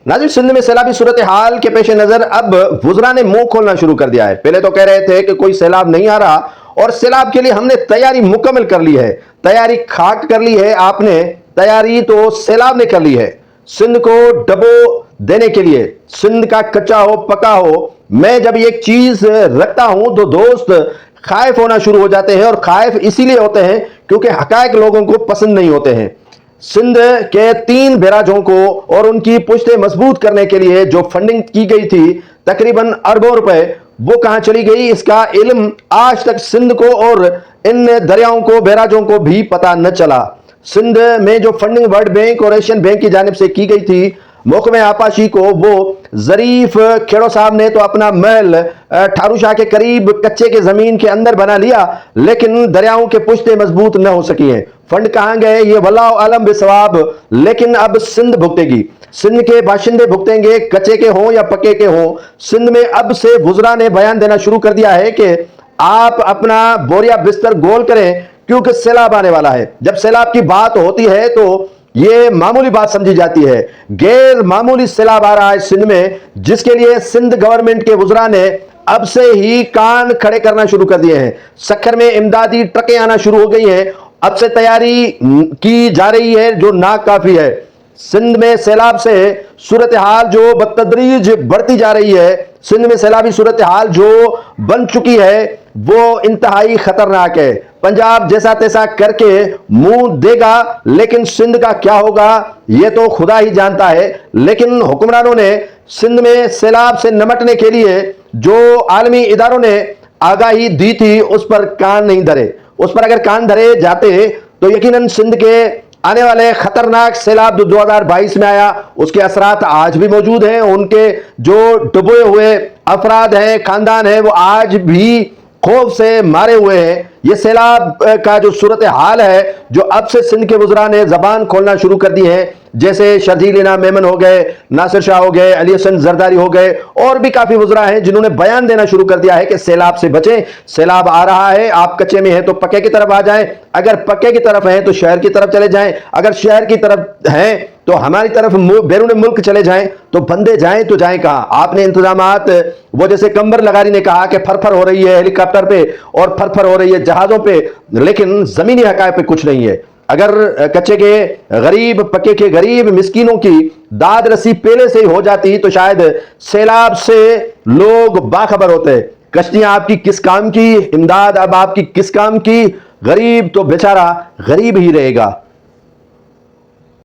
नाज़रीन, सिंध में सैलाबी सूरत हाल के पेश नजर अब वुज़रा ने मुंह खोलना शुरू कर दिया है। पहले तो कह रहे थे कि कोई सैलाब नहीं आ रहा और सैलाब के लिए हमने तैयारी मुकम्मल कर ली है। तैयारी खाक कर ली है आपने, तैयारी तो सैलाब ने कर ली है। सिंध को डबो देने के लिए, सिंध का कच्चा हो पका हो, मैं जब एक चीज रखता हूं तो दोस्त खाइफ होना शुरू हो जाते हैं, और खाइफ इसीलिए होते हैं क्योंकि हकायक लोगों को पसंद नहीं होते हैं। सिंध के 3 बैराजों को और उनकी पुश्तें मजबूत करने के लिए जो फंडिंग की गई थी तकरीबन अरबों रुपए, वो कहां चली गई इसका इल्म आज तक सिंध को और इन दरियाओं को, बैराजों को भी पता न चला। सिंध में जो फंडिंग वर्ल्ड बैंक और एशियन बैंक की जानिब से की गई थी महकमे आपाशी को, वो जरीफ खेड़ो साहब ने तो अपना महल ठारूशाह के करीब कच्चे के जमीन के अंदर बना लिया, लेकिन दरियाओं के पुश्ते मजबूत न हो सकी हैं। फंड कहां गए ये वल्लाहु आलम बिसवाब, लेकिन अब सिंध भुगतेगी। सिंध के बाशिंदे भुगतेंगे, कच्चे के हों या पक्के के हों। सिंध में अब से वुज़रा ने बयान देना शुरू कर दिया है कि आप अपना बोरिया बिस्तर गोल करें क्योंकि सैलाब आने वाला है। जब सैलाब की बात होती है तो ये मामूली बात समझी जाती है, गैर मामूली सैलाब आ रहा है सिंध में, जिसके लिए सिंध गवर्नमेंट के वुज़रा ने अब से ही कान खड़े करना शुरू कर दिए हैं। सखर में इमदादी ट्रकें आना शुरू हो गई हैं, अब से तैयारी की जा रही है जो नाकाफी है। सिंध में सैलाब से सूरत हाल जो बतदरीज बढ़ती जा रही है, सिंध में सैलाबी सूरत हाल जो बन चुकी है वो इंतहाई खतरनाक है। पंजाब जैसा तैसा करके मुंह देगा, लेकिन सिंध का क्या होगा ये तो खुदा ही जानता है। लेकिन हुक्मरानों ने सिंध में सैलाब से निपटने के लिए जो आलमी इदारों ने आगाही दी थी उस पर कान नहीं धरे। उस पर अगर कान धरे जाते तो यकीनन सिंध के आने वाले खतरनाक सैलाब जो 2022 में आया उसके असरात आज भी मौजूद हैं। उनके जो डुबोए हुए अफराद हैं, खानदान हैं, वो आज भी खौफ से मारे हुए हैं। ये सैलाब का जो सूरत हाल है जो अब से सिंध के वुज़रा ने जबान खोलना शुरू कर दी है, जैसे शर्जील इनाम मेमन हो गए, नासिर शाह हो गए, अली हसन जरदारी हो गए, और भी काफी वुज़रा हैं जिन्होंने बयान देना शुरू कर दिया है कि सैलाब से बचें, सैलाब आ रहा है। आप कच्चे में हैं तो पक्के की तरफ आ जाएं, अगर पक्के की तरफ हैं तो शहर की तरफ चले जाएं, अगर शहर की तरफ हैं तो हमारी तरफ बैरून मुल्क चले जाएं। तो बंदे जाएं तो जाएं कहां? आपने इंतजामात, वो जैसे कंबर लगारी ने कहा कि फरफर हो रही है हेलीकॉप्टर पे और फरफर हो रही है जहाजों पे, लेकिन जमीनी हकायक पे कुछ नहीं है। अगर कच्चे के गरीब, पक्के के गरीब मिस्कीनों की दाद रसी पहले से ही हो जाती तो शायद सैलाब से लोग बाखबर होते। कश्तियां आपकी किस काम की, इमदाद अब आपकी किस काम की, गरीब तो बेचारा गरीब ही रहेगा।